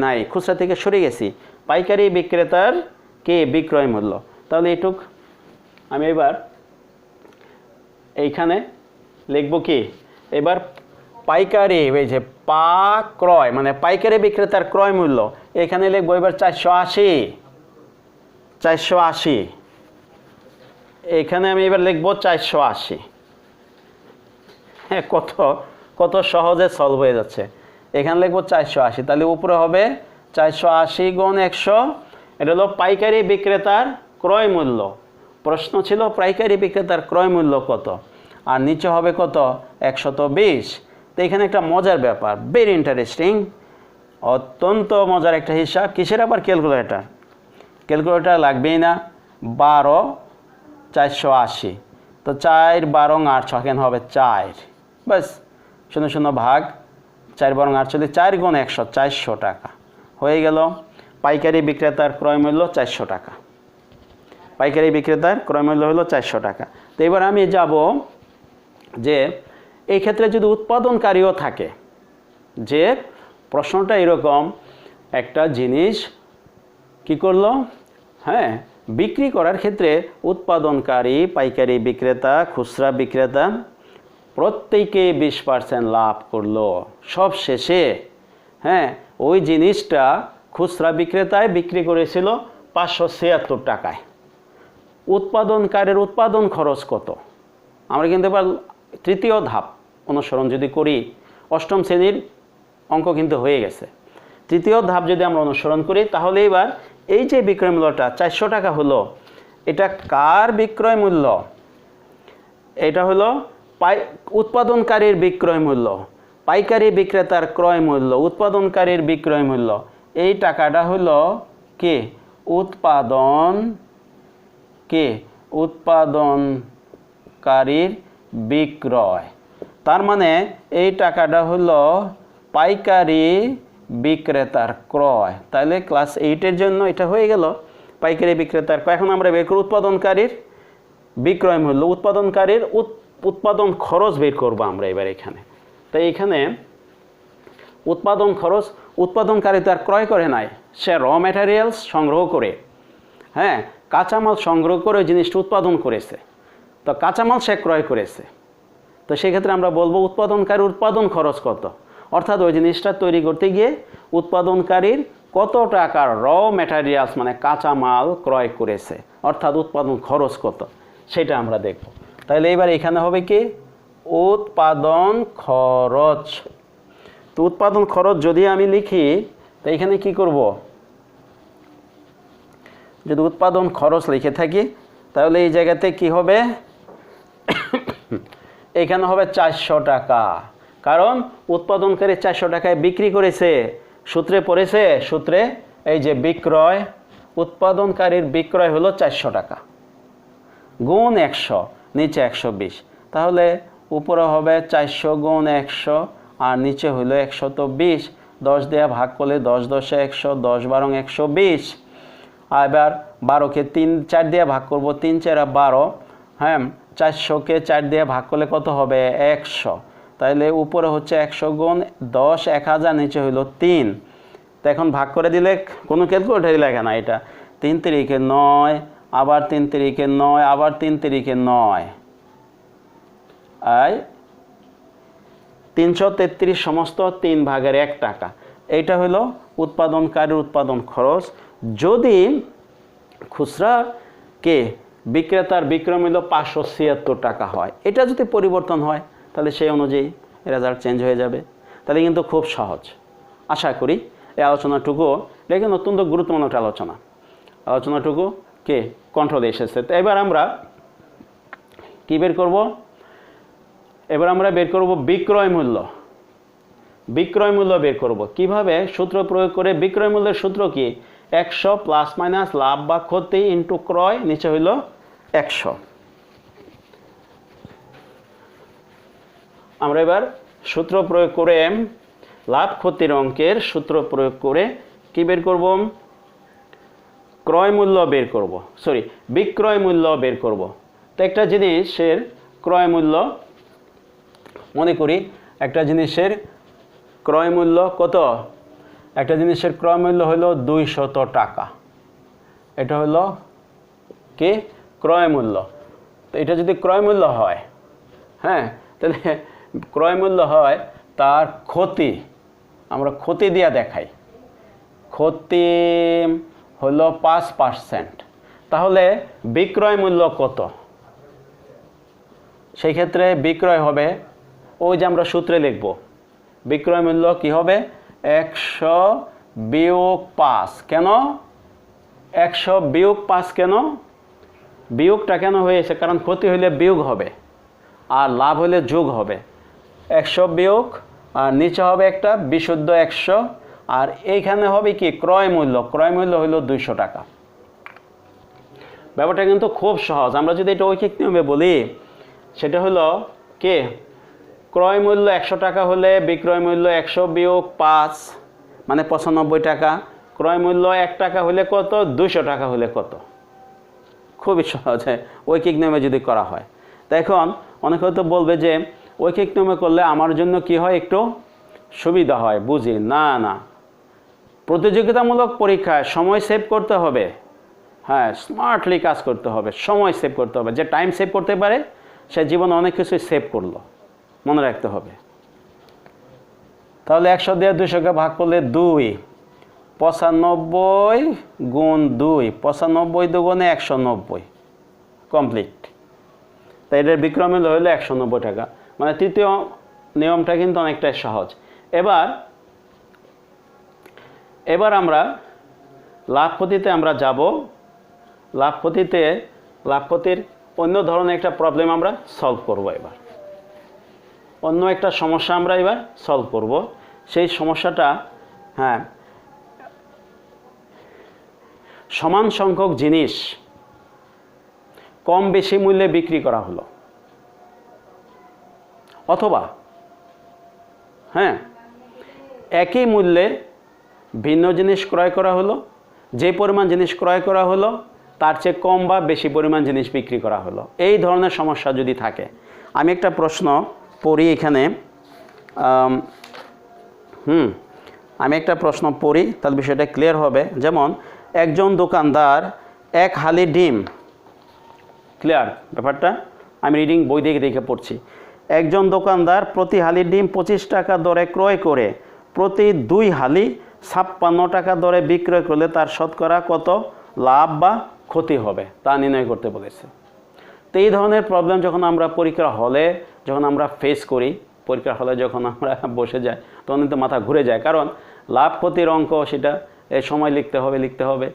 নাই, খুচরা থেকে সরে গেছি, পাইকারি বিক্রেতার বিক্রয় মূল্য। তাহলে এটুক আমি এবার এইখানে লিখব কি, এবার পাইকারি, এই যে ক্রয় মানে পাইকারি বিক্রেতার ক্রয় মূল্য, এখানে লিখবো এবার 480। এখানে আমি এবার লিখবো 480। হ্যাঁ, কত সহজে সলভ হয়ে যাচ্ছে। এখানে লিখবো 480, তাহলে উপরে হবে 480 গুণ 100, এটা হলো পাইকারি বিক্রেতার ক্রয় মূল্য। প্রশ্ন ছিল পাইকারি বিক্রেতার ক্রয় মূল্য কত, আর নিচে হবে কত, 120। তো এখানে একটা মজার ব্যাপার, ভেরি ইন্টারেস্টিং, অত্যন্ত মজার একটা হিসাব। কিসের আবার, ক্যালকুলেটর লাগবেই না। 12 480, তো 4 12 8, এখানে হবে 4, বাস 0 ভাগ 4 12 8, 4 গুণ 100, 400 টাকা হয়ে গেল। পাইকারি বিক্রেতার ক্রয় মূল্য 400 টাকা, পাইকারি বিক্রেতার ক্রয় মূল্য হলো 400 টাকা। তো এবার আমি যাব যে এই ক্ষেত্রে যদি উৎপাদনকারীও থাকে, যে প্রশ্নটা এরকম, একটা জিনিস কি করলো, হ্যাঁ, বিক্রি করার ক্ষেত্রে উৎপাদনকারী, পাইকারি বিক্রেতা, খুচরা বিক্রেতা প্রত্যেকে 20% লাভ করলো। সব শেষে হ্যাঁ, ওই জিনিসটা খুচরা বিক্রেতায় বিক্রি করেছিল 576 টাকায়। উৎপাদনকারীর উৎপাদন খরচ কত, আমরা কিন্তু এবার 3য় ধাপ অনুসরণ যদি করি, অষ্টম শ্রেণীর অঙ্ক কিন্তু হয়ে গেছে। 3য় ধাপ যদি আমরা অনুসরণ করি, তাহলে এবার এই যে বিক্রয় মূল্যটা 400 টাকা হলো, এটা কার বিক্রয় মূল্য, এটা হলো উৎপাদনকারীর বিক্রয় মূল্য, পাইকারি বিক্রেতার ক্রয় মূল্য, উৎপাদনকারীর বিক্রয় মূল্য। এই টাকাটা হলো উৎপাদনকারীর বিক্রয়। তার মানে এই টাকাটা হলো পাইকারি বিক্রেতার ক্রয়। তাহলে ক্লাস 8-এর জন্য এটা হয়ে গেল পাইকারি বিক্রেতার ক্রয়। এখন আমরা বের করি উৎপাদনকারীর বিক্রয় মূল্য, উৎপাদনকারীর উৎপাদন খরচ বের করবো আমরা এবার এখানে। তাই এখানে উৎপাদন খরচ, উৎপাদনকারী তার ক্রয় করে নাই, সে র ম্যাটেরিয়ালস সংগ্রহ করে, হ্যাঁ, কাঁচামাল সংগ্রহ করে ওই জিনিসটা উৎপাদন করেছে। তো কাঁচামাল সে ক্রয় করেছে, তো সেক্ষেত্রে আমরা বলবো উৎপাদনকারীর উৎপাদন খরচ কত, অর্থাৎ ওই জিনিসটা তৈরি করতে গিয়ে উৎপাদনকারীর কত টাকার র ম্যাটেরিয়ালস মানে কাঁচামাল ক্রয় করেছে, অর্থাৎ উৎপাদন খরচ কত, সেটা আমরা দেখব। তাহলে এবার এখানে হবে কি, উৎপাদন খরচ। তো উৎপাদন খরচ যদি আমি লিখি, তো এখানে কি করব, যদি উৎপাদন খরচ লিখে থাকি, তাহলে এই জায়গাতে কি হবে, এখানে হবে 400 টাকা, কারণ উৎপাদনকারী 400 টাকায় বিক্রি করেছে। সূত্রে পড়েছে, সূত্রে এই যে বিক্রয়, উৎপাদনকারীর বিক্রয় হলো 400 টাকা। গুণ 100, নিচে 120, তাহলে উপরে হবে 400 গুণ 100 আর নিচে হইল 120। 10 দিয়ে ভাগ করলে 10 10 100, 10 12 120। আর এবার 12কে 4 দিয়ে ভাগ করব, 3 4 12। হ্যাঁ, 400কে 4 দিয়ে ভাগ করলে কত হবে? 100। তাহলে উপরে হচ্ছে 100 গুণ 10 1000, নিচে হইল 3। তো এখন ভাগ করে দিলে কোনো ক্যালকুলেটারই লাগে না। এটা 3 3 9, আবার 3 3 9, আবার 3 3 9, আর 333 সমস্ত 3 ভাগের 1 টাকা। এইটা হলো উৎপাদনকারীর উৎপাদন খরচ। যদি খুচরা কে বিক্রেতার বিক্রয় মূল্য 576 টাকা হয়, এটা যদি পরিবর্তন হয় তাহলে সেই অনুযায়ী রেজাল্ট চেঞ্জ হয়ে যাবে। তাহলে কিন্তু খুব সহজ। আশা করি এই আলোচনাটুকু, এটা কিন্তু অত্যন্ত গুরুত্বপূর্ণ একটা আলোচনাটুকু কে কন্ট্রোলে এসেছে। তো এবার আমরা কি বের করব? এবার আমরা বের করব বিক্রয় মূল্য। বিক্রয় মূল্য বের করব কিভাবে? সূত্র প্রয়োগ করে। বিক্রয় মূল্যের সূত্র কি? 100 প্লাস মাইনাস লাভ বা ক্ষতি ইন্টু ক্রয়, নিচে হইল 100। আমরা এবার সূত্র প্রয়োগ করে লাভ ক্ষতির অঙ্কের সূত্র প্রয়োগ করে কি বের করব? ক্রয় মূল্য বের করব, সরি বিক্রয় মূল্য বের করব। তো একটা জিনিসের ক্রয় মূল্য, মনে করি একটা জিনিসের ক্রয় মূল্য কত? একটা জিনিসের ক্রয় মূল্য হলো 200 টাকা। এটা হলো কি? ক্রয় মূল্য। তো এটা যদি ক্রয় মূল্য হয়, হ্যাঁ, তাহলে ক্রয় মূল্য হয়, তার ক্ষতি আমরা ক্ষতি দিয়ে দেখাই। ক্ষতি হলো 5%। তাহলে বিক্রয় মূল্য কত? সেই ক্ষেত্রে বিক্রয় হবে, ওই যে আমরা সূত্রে লিখব, বিক্রয় মূল্য কি হবে? 100 বিয়োগ 5। কেন 100 বিয়োগ 5? কেন বিয়োগটা কেন হয়েছে? কারণ ক্ষতি হইলে বিয়োগ হবে আর লাভ হইলে যোগ হবে। 100 বিয়োগ আর নিচে হবে একটা বিশুদ্ধ 100, আর এইখানে হবে কি? ক্রয় মূল্য। ক্রয় মূল্য হইল 200 টাকা। ব্যাপারটা কিন্তু খুব সহজ। আমরা যদি এটা ঐকিক নিয়মে বলি, সেটা হলো কি? ক্রয় মূল্য 100 টাকা হলে বিক্রয় মূল্য 100 বিয়োগ 5 মানে 95 টাকা। ক্রয় মূল্য 1 টাকা হলে কত? 200 টাকা হলে কত? খুবই সহজ, ঐকিক নিয়মে যদি করা হয়। তো এখন অনেকে হয়তো বলবে যে ঐকিক নিয়মে করলে আমার জন্য কি হয়? একটু সুবিধা হয়। বুঝি না, না, প্রতিযোগিতামূলক পরীক্ষায় সময় সেভ করতে হবে। হ্যাঁ, স্মার্টলি কাজ করতে হবে, সময় সেভ করতে হবে। যে টাইম সেভ করতে পারে সে জীবনে অনেক কিছুই সেভ করলো, মনে রাখতে হবে। তাহলে 100 দিয়ে 200কে ভাগ করলে 2, 95 গুণ 2, 95 দুগুণে 190, কমপ্লিট। তাই এটার বিক্রয় মূল্য হলো 190 টাকা। মানে তৃতীয় নিয়মটা কিন্তু অনেকটাই সহজ। এবার আমরা লাভ ক্ষতিতে আমরা যাব। লাভ ক্ষতির অন্য ধরনের একটা প্রবলেম আমরা সলভ করব। এবার অন্য একটা সমস্যা আমরা এবার সলভ করব। সেই সমস্যাটা, হ্যাঁ, সমান সংখ্যক জিনিস কম বেশি মূল্যে বিক্রি করা হলো, অথবা হ্যাঁ একই মূল্যে ভিন্ন জিনিস ক্রয় করা হলো। যে পরিমাণ জিনিস ক্রয় করা হলো তার চেয়ে কম বা বেশি পরিমাণ জিনিস বিক্রি করা হলো। এই ধরনের সমস্যা যদি থাকে, আমি একটা প্রশ্ন পড়ি এখানে। আমি একটা প্রশ্ন পড়ি, তাহলে বিষয়টা ক্লিয়ার হবে। যেমন একজন দোকানদার 1 হালি ডিম, ক্লিয়ার ব্যাপারটা? আমি রিডিং বই দেখে পড়ছি। একজন দোকানদার প্রতি হালি ডিম 25 টাকা দরে ক্রয় করে প্রতি 2 হালি 56 টাকা দরে বিক্রয় করলে তার শতকরা কত লাভ বা ক্ষতি হবে তা নির্ণয় করতে বলেছে। তো এই ধরনের প্রবলেম যখন আমরা পরীক্ষার হলে ফেস করি, পরীক্ষার হলে যখন আমরা বসে যাই, তখন কিন্তু মাথা ঘুরে যায়। কারণ লাভ ক্ষতির অঙ্ক সেটা এই সময় লিখতে হবে,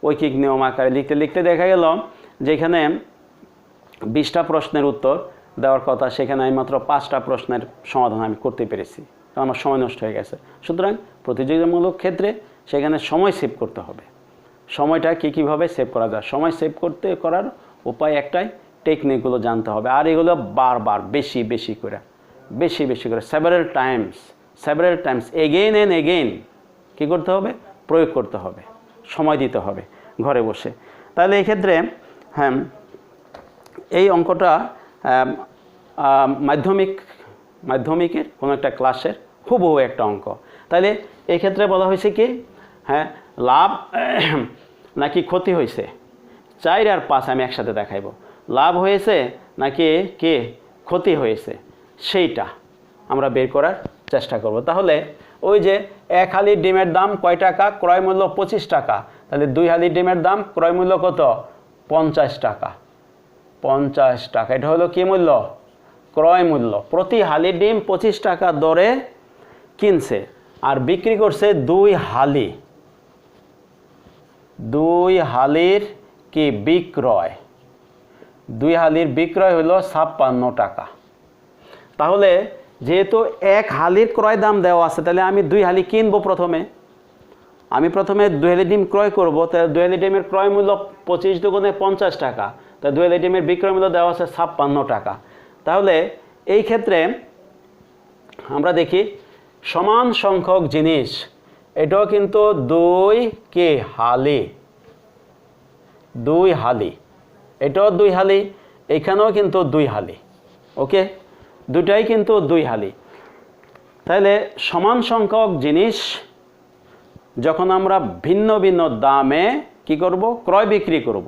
ঐকিক নিয়ম আকারে লিখতে দেখা গেল যেখানে 20টা প্রশ্নের উত্তর দেওয়ার কথা, সেখানে আমি মাত্র 5টা প্রশ্নের সমাধান আমি করতে পেরেছি, কারণ আমার সময় নষ্ট হয়ে গেছে। সুতরাং প্রতিযোগিতামূলক ক্ষেত্রে সেখানে সময় সেভ করতে হবে। সময়টা কীভাবে সেভ করা যায়? সময় সেভ করার উপায় একটাই, টেকনিকগুলো জানতে হবে। আর এগুলো বারবার বেশি বেশি করে several times again and again কী করতে হবে, প্রয়োগ করতে হবে, সময় দিতে হবে ঘরে বসে। তাহলে এই ক্ষেত্রে হ্যাঁ এই অঙ্কটা মাধ্যমিকের কোনো একটা ক্লাসের হুবহু একটা অঙ্ক। তাহলে এই ক্ষেত্রে বলা হয়েছে কি, হ্যাঁ লাভ নাকি ক্ষতি হয়েছে, 4 আর 5 আমি একসাথে দেখাইব। লাভ হয়েছে নাকি কে ক্ষতি হয়েছে সেইটা আমরা বের করার চেষ্টা করব। তাহলে ওই যে 1 হালি ডিমের দাম কয় টাকা, ক্রয় মূল্য 25 টাকা, তাহলে 2 হালি ডিমের দাম ক্রয় মূল্য কত, 50 টাকা। 50 টাকা, এটা হলো কি মূল্য, ক্রয় মূল্য। প্রতি হালি ডিম 25 টাকা দরে কিনছে আর বিক্রি করছে 2 হালি। 2 হালির কি বিক্রয়, 2 হালির বিক্রয় হলো 56 টাকা। তাহলে যেহেতু 1 হালির ক্রয় দাম দেওয়া আছে, তাহলে আমি 2 হালি কিনবো। আমি প্রথমে 2 হালি ডিম ক্রয় করব। তাহলে 2 হালি ডিমের ক্রয় মূল্য 25 দুগুণে 50 টাকা, তাহলে 2 হালি ডিমের বিক্রয় মূল্য দেওয়া আছে 56 টাকা। তাহলে এই ক্ষেত্রে আমরা দেখি সমান সংখ্যক জিনিস, এটাও কিন্তু 2 হালি, এটাও 2 হালি, এখানেও কিন্তু 2 হালি। ওকে, দুটাই কিন্তু 2 হালি। তাহলে সমান সংখ্যক জিনিস যখন আমরা ভিন্ন ভিন্ন দামে কি করব, ক্রয় বিক্রি করব,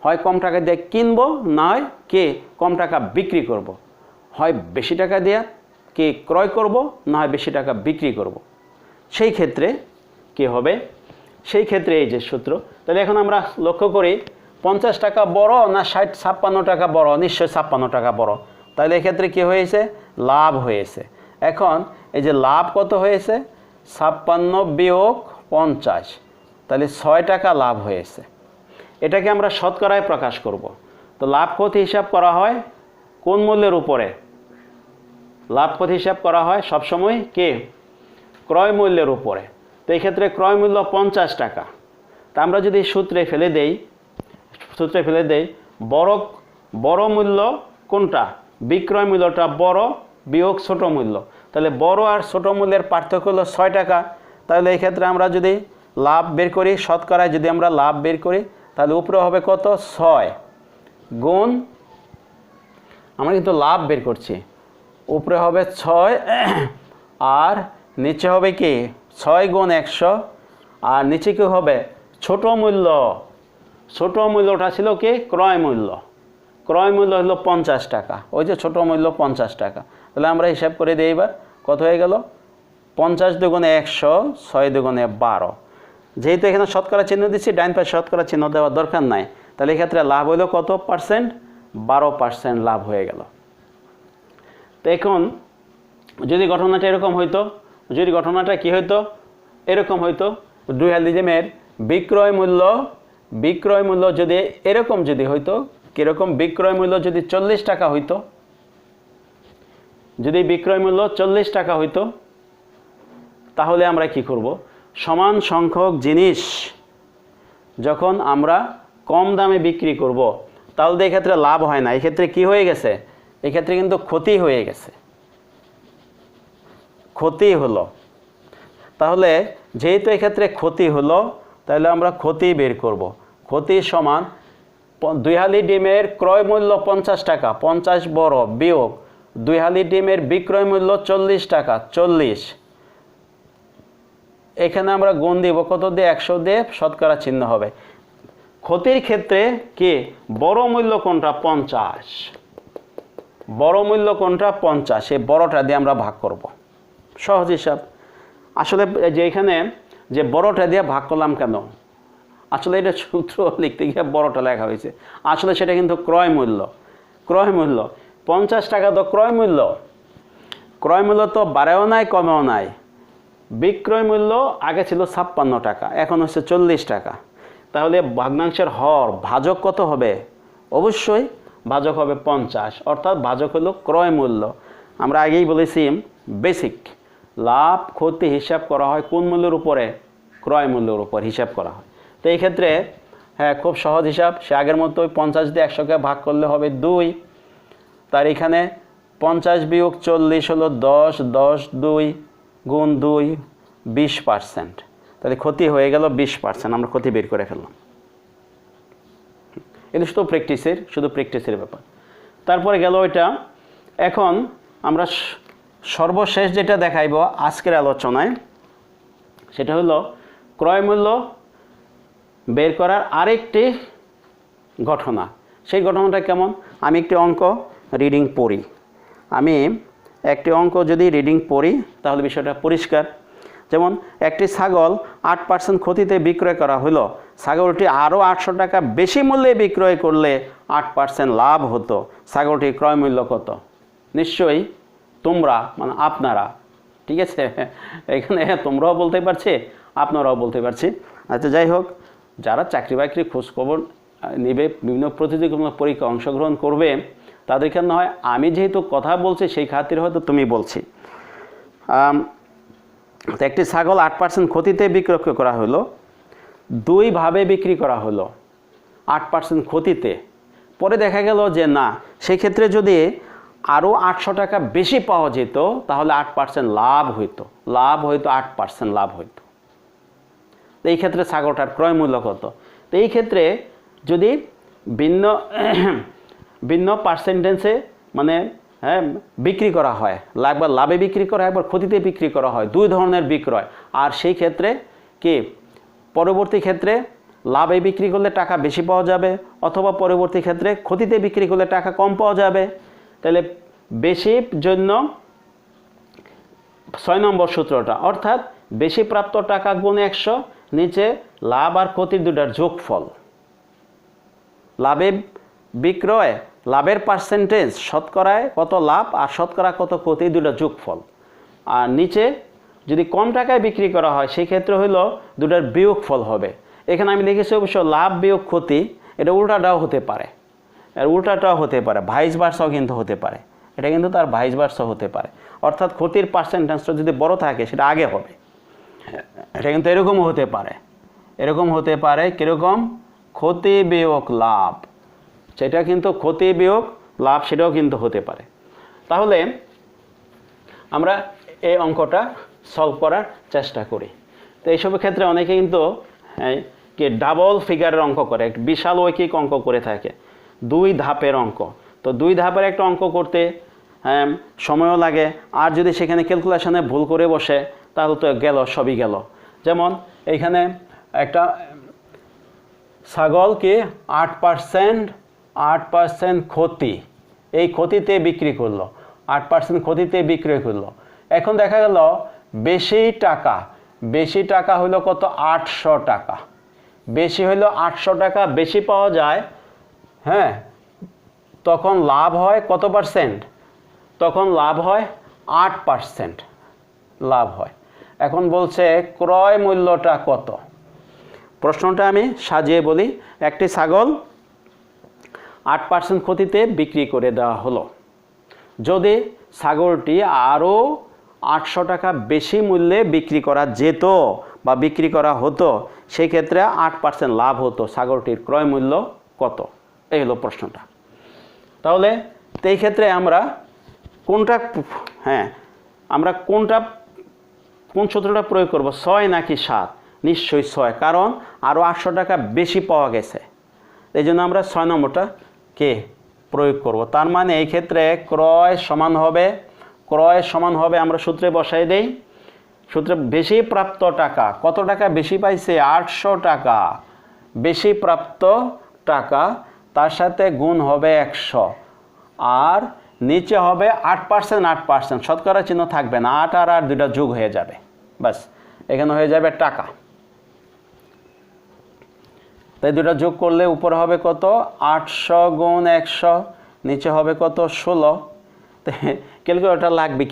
হয় কম টাকা দিয়ে কিনবো, না হয় কম টাকা বিক্রি করব, হয় বেশি টাকা দিয়ে ক্রয় করব, না হয় বেশি টাকা বিক্রি করব। সেই ক্ষেত্রে কি হবে, সেই ক্ষেত্রে এই যে সূত্র। তাহলে এখন আমরা লক্ষ্য করি 50 টাকা বড় না 56 টাকা বড়, নিশ্চয়ই 56 টাকা বড়। তাহলে এক্ষেত্রে কি হয়েছে, লাভ হয়েছে। এখন এই যে লাভ কত হয়েছে, 56 বিয়োগ 50, তাহলে 6 টাকা লাভ হয়েছে। এটাকে আমরা শতকরায় প্রকাশ করব। তো লাভ ক্ষতি হিসাব করা হয় কোন মূল্যের উপরে, লাভ ক্ষতি হিসাব করা হয় সবসময় ক্রয় মূল্যের উপরে। তো এই ক্ষেত্রে ক্রয় মূল্য 50 টাকা। তা আমরা যদি সূত্রে ফেলে দেই বড় মূল্য কোনটা, বিক্রয় মূল্যটা বড় বিয়োগ ছোট মূল্য। তাহলে বড় আর ছোট মূল্যের পার্থক্য হলো 6 টাকা। তাহলে এই ক্ষেত্রে আমরা যদি লাভ বের করি, শতকরায় যদি আমরা লাভ বের করি, তাহলে উপরে হবে কত, 6 গুণ, আমরা কিন্তু লাভ বের করছি, উপরে হবে 6 আর নিচে হবে কি 6 গুণ 100, আর নিচে কি হবে ছোট মূল্য। ছোট মূল্যটা ছিল কি ক্রয় মূল্য হলো 50 টাকা, ওই যে ছোট মূল্য 50 টাকা। তাহলে আমরা হিসাব করে দিই এবার কত হয়ে গেল, 50 দুগুণে 100, 6 দুগুণে 12। যেহেতু এখানে শতকরা চিহ্ন দিচ্ছি, ডাইন পাশে শতকরা চিহ্ন দেওয়ার দরকার নাই। তাহলে এক্ষেত্রে লাভ হলো কত পার্সেন্ট, 12% লাভ হয়ে গেল। তো এখন যদি ঘটনাটা এরকম হইতো, কি হইতো, এরকম হইতো, 2 হালি ডিমের বিক্রয় মূল্য যদি এরকম যদি হইতো, কীরকম, বিক্রয় মূল্য যদি 40 টাকা হইতো, যদি বিক্রয় মূল্য 40 টাকা হইতো, তাহলে আমরা কি করব, সমান সংখ্যক জিনিস যখন আমরা কম দামে বিক্রি করব, তাহলে এক্ষেত্রে লাভ হয় না, এক্ষেত্রে কি হয়ে গেছে, এক্ষেত্রে কিন্তু ক্ষতি হয়ে গেছে, ক্ষতি হলো। তাহলে যেহেতু এক্ষেত্রে ক্ষতি হলো, তাহলে আমরা ক্ষতি বের করব। ক্ষতি সমান 2 হালি ডিমের ক্রয় মূল্য 50 টাকা, 50 বড় বিয়োগ 2 হালি ডিমের বিক্রয় মূল্য 40 টাকা, 40। এখানে আমরা গুণ দিব কত দিয়ে, 100 দিয়ে, শতকরা চিহ্ন হবে। ক্ষতির ক্ষেত্রে কি বড় মূল্য কোনটা, 50, বড় মূল্য কোনটা 50, সেই বড়টা দিয়ে আমরা ভাগ করব, সহজ হিসাব। আসলে যে এখানে যে বড়টা দিয়ে ভাগ করলাম কেন, আসলে এটা সূত্র লিখতে গিয়ে বড়টা লেখা হয়েছে, আসলে সেটা কিন্তু ক্রয় মূল্য। 50 টাকা তো ক্রয় মূল্য তো বাড়েও নাই কমেও নাই। বিক্রয় মূল্য আগে ছিল 56 টাকা, এখন হচ্ছে 40 টাকা। তাহলে ভগ্নাংশের হর ভাজক কত হবে, অবশ্যই ভাজক হবে 50, অর্থাৎ ভাজক হলো ক্রয় মূল্য। আমরা আগেই বলেছি বেসিক লাভ ক্ষতি হিসাব করা হয় কোন মূল্যের উপরে, ক্রয় মূল্যের উপর হিসাব করা হয়। তো এই ক্ষেত্রে হ্যাঁ, খুব সহজ হিসাব। সে আগের মতোই 50 দিয়ে 100কে ভাগ করলে হবে 2। তার এখানে 50 বিয়োগ 40 হলো 10, 10 2 গুণ 2 20%। তাহলে ক্ষতি হয়ে গেল 20%। আমরা ক্ষতি বের করে ফেললাম। এটা শুধু প্র্যাকটিসের ব্যাপার। তারপরে গেল এটা। এখন আমরা সর্বশেষ যেটা দেখাইব আজকের আলোচনায়, সেটা হলো ক্রয় মূল্য বের করার আরেকটি ঘটনা। সেই ঘটনাটা কেমন? আমি একটি অঙ্ক রিডিং পড়ি। আমি একটি অঙ্ক যদি রিডিং পড়ি তাহলে বিষয়টা পরিষ্কার। যেমন একটি ছাগল 8% ক্ষতিতে বিক্রয় করা হলো। ছাগলটি আরও 800 টাকা বেশি মূল্যে বিক্রয় করলে 8% লাভ হতো। ছাগলটির ক্রয় মূল্য কত? নিশ্চয়ই তোমরা, মানে আপনারা, ঠিক আছে, এখানে তোমরাও বলতে পারছি, আপনারাও বলতে পারছি। আচ্ছা, যাই হোক, যারা চাকরি বাকরি খোঁজখবর নেবে, বিভিন্ন প্রতিযোগিতামূলক পরীক্ষা অংশগ্রহণ করবে, তাদেরকে না হয় আমি যেহেতু কথা বলছি সেই খাতিরে হয়তো তুমি বলছি। তো একটি ছাগল 8% ক্ষতিতে বিক্রয় করা হলো। 2 ভাবে বিক্রি করা হলো 8% ক্ষতিতে। পরে দেখা গেল যে না, সেই ক্ষেত্রে যদি আরও 800 টাকা বেশি পাওয়া যেত তাহলে 8% লাভ হইতো। 8% লাভ হইতো। এই ক্ষেত্রে ছাগলটার ক্রয় মূল্য কত? তো এই ক্ষেত্রে যদি ভিন্ন পার্সেন্টেজে মানে বিক্রি করা হয়, একবার লাভে বিক্রি করা হয়, একবার ক্ষতিতে বিক্রি করা হয়, 2 ধরনের বিক্রয়। আর সেই ক্ষেত্রে কি পরবর্তী ক্ষেত্রে লাভে বিক্রি করলে টাকা বেশি পাওয়া যাবে, অথবা পরবর্তী ক্ষেত্রে ক্ষতিতে বিক্রি করলে টাকা কম পাওয়া যাবে। তাহলে বেশির জন্য 6 নম্বর সূত্রটা, অর্থাৎ বেশি প্রাপ্ত টাকা গুণ 100, নিচে লাভ আর ক্ষতির দুটার যোগফল। লাভে বিক্রয়, লাভের পার্সেন্টেজ, শতকরায় কত লাভ আর শতকরা কত ক্ষতি, দুটা যোগফল। আর নিচে যদি কম টাকায় বিক্রি করা হয় সেই ক্ষেত্রে হলো দুটার বিয়োগফল হবে। এখানে আমি লিখেছি অবশ্য লাভ বিয়োগ ক্ষতি, এটা উল্টাটাও হতে পারে, ভাইস ভার্সাও কিন্তু হতে পারে। এটা কিন্তু তার ভাইস ভার্সাও হতে পারে। অর্থাৎ ক্ষতির পার্সেন্টেজটা যদি বড় থাকে সেটা আগে হবে। এটা কিন্তু এরকমও হতে পারে, কীরকম? ক্ষতি বিয়োগ লাভ, সেটা কিন্তু ক্ষতি বিয়োগ লাভ, সেটাও কিন্তু হতে পারে। তাহলে আমরা এই অঙ্কটা সলভ করার চেষ্টা করি। তো এইসব ক্ষেত্রে অনেকে কিন্তু কি ডাবল ফিগারের অঙ্ক করে, একটা বিশাল ঐকিক অঙ্ক করে থাকে, 2 ধাপের অঙ্ক। তো 2 ধাপের একটা অঙ্ক করতে সময়ও লাগে। আর যদি সেখানে ক্যালকুলেশনে ভুল করে বসে তাহলে তো সবই গেল। যেমন এইখানে একটা ছাগলকে 8% ক্ষতি, এই ক্ষতিতে বিক্রি করলো, 8% ক্ষতিতে বিক্রয় করলো। এখন দেখা গেল বেশি টাকা হলো কত? 800 টাকা বেশি হলো, 800 টাকা বেশি পাওয়া যায়। হ্যাঁ, তখন লাভ হয় কত পার্সেন্ট? তখন লাভ হয় 8% লাভ হয়। এখন বলছে ক্রয় মূল্যটা কত? প্রশ্নটা আমি সাজিয়ে বলি। একটি ছাগল 8% ক্ষতিতে বিক্রি করে দেওয়া হলো। যদি ছাগলটি আরও 800 টাকা বেশি মূল্যে বিক্রি করা যেত বা বিক্রি করা হতো, সেই ক্ষেত্রে 8% লাভ হতো। ছাগলটির ক্রয় মূল্য কত? এই হলো প্রশ্নটা। তাহলে এই ক্ষেত্রে আমরা কোন সূত্রটা প্রয়োগ করব? 6 নাকি 7? নিশ্চয়ই 6, কারণ আরও 800 টাকা বেশি পাওয়া গেছে। এই জন্য আমরা 6 নম্বরটা প্রয়োগ করব। তার মানে এই ক্ষেত্রে ক্রয় সমান হবে, আমরা সূত্রে বসাই দেই। সূত্রে বেশি প্রাপ্ত টাকা, কত টাকা বেশি পাইছে? 800 টাকা বেশি প্রাপ্ত টাকা, তার সাথে গুণ হবে 100, আর নিচে হবে 8%, শতকরা চিহ্ন থাকবে না, 8 আর 8 দুটা যোগ হয়ে যাবে, বাস এখানে হয়ে যাবে টাকা। তাই দুটা যোগ করলে উপরে হবে কত? 800 গুণ 100, নিচে হবে কত? 16। ক্যালকুলেটর লাগবে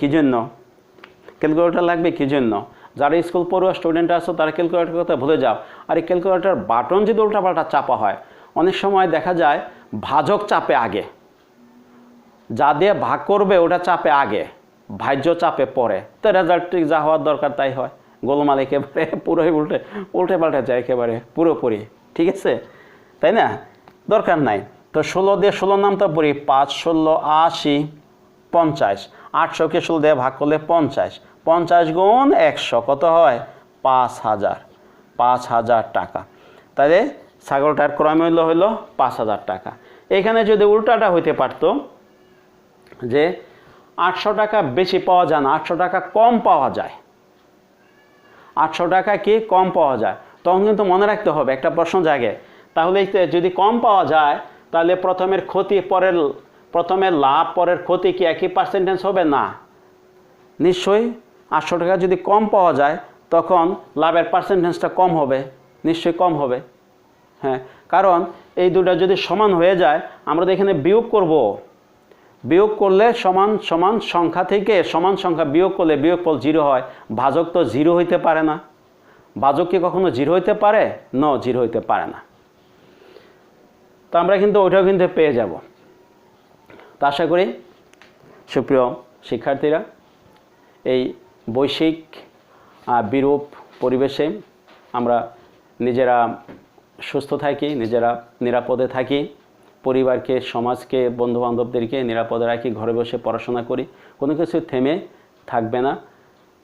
কি জন্য? যারা স্কুল পড়ুয়া স্টুডেন্ট আছো তারা ক্যালকুলেটর কথা ভুলে যাও। আর এই ক্যালকুলেটর বাটন যদি উল্টাপাল্টা চাপা হয়, অনেক সময় দেখা যায় ভাজক চাপে আগে, যা দিয়ে ভাগ করবে ওটা চাপে আগে, ভাজ্য চাপে পরে, তো রেজাল্ট ঠিক যা হওয়ার দরকার তাই হয়। গোলমাল একেবারে পুরোই উল্টে পাল্টে যায় একেবারে পুরোপুরি, ঠিক আছে? তাই না? দরকার নাই। তো 16 দিয়ে 16 নামটা পড়ি, 5 16 80 50, 800কে 16 দিয়ে ভাগ করলে 50, 50 গুণ 100 কত হয়? 5000 টাকা। তাহলে ছাগলটার ক্রয় মূল্য হলো 5000 টাকা। এখানে যদি উল্টাটা হইতে পারতো যে 800 টাকা বেশি পাওয়া যায় না, 800 টাকা কম পাওয়া যায়, 800 টাকা কি কম পাওয়া যায়, তখন কিন্তু মনে রাখতে হবে একটা প্রশ্ন জাগে, তাহলে যদি কম পাওয়া যায় তাহলে প্রথমের ক্ষতি পরের, প্রথমের লাভ পরের ক্ষতি কি একই পার্সেন্টেজ হবে? না, নিশ্চয়ই 800 টাকা যদি কম পাওয়া যায় তখন লাভের পার্সেন্টেজটা কম হবে, নিশ্চয়ই কম হবে। হ্যাঁ, কারণ এই দুটো যদি সমান হয়ে যায় আমরা তো এখানে বিয়োগ করব, বিয়োগ করলে সমান সমান সংখ্যা থেকে সমান সংখ্যা বিয়োগ করলে বিয়োগফল 0 হয়। ভাজক তো 0 হইতে পারে না, ভাজক কি কখনো 0 হইতে পারে? নো, 0 হইতে পারে না। তো আমরা কিন্তু ওইটাও কিন্তু পেয়ে যাব। তো আশা করি সুপ্রিয় শিক্ষার্থীরা এই বৈশ্বিক বিরূপ পরিবেশে আমরা নিজেরা সুস্থ থাকি, নিজেরা নিরাপদে থাকি, পরিবারকে, সমাজকে, বন্ধুবান্ধবদেরকে নিরাপদে রাখি, ঘরে বসে পড়াশোনা করি। কোনো কিছু থেমে থাকবে না,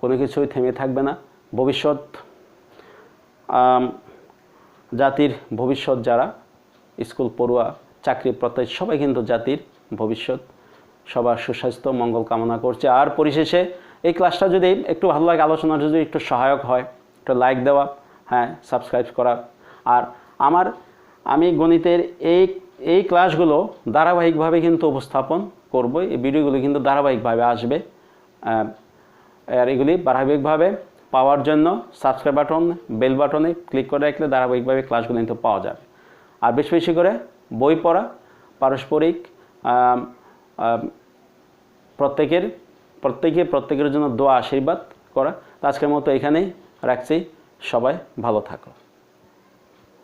কোনো কিছুই থেমে থাকবে না। ভবিষ্যৎ জাতির ভবিষ্যৎ যারা স্কুল পড়ুয়া, চাকরি প্রত্যাশী সবাই কিন্তু জাতির ভবিষ্যৎ। সবার সুস্বাস্থ্য মঙ্গল কামনা করছে। আর পরিশেষে এই ক্লাসটা যদি একটু ভালো লাগে, আলোচনা যদি একটু সহায়ক হয়, একটু লাইক দেওয়া, হ্যাঁ সাবস্ক্রাইব করা। আর আমি গণিতের এই ক্লাসগুলো ধারাবাহিকভাবে কিন্তু উপস্থাপন করব, এই ভিডিওগুলো কিন্তু ধারাবাহিকভাবে আসবে। আর এগুলি ধারাবাহিকভাবে পাওয়ার জন্য সাবস্ক্রাইব বাটন, বেল বাটনে ক্লিক করে রাখলে ধারাবাহিকভাবে ক্লাসগুলো কিন্তু পাওয়া যাবে। আর বেশি বেশি করে বই পড়া, পারস্পরিক প্রত্যেকের জন্য দোয়া আশীর্বাদ করা। আজকের মতো এখানেই রাখছি, সবাই ভালো থাকো।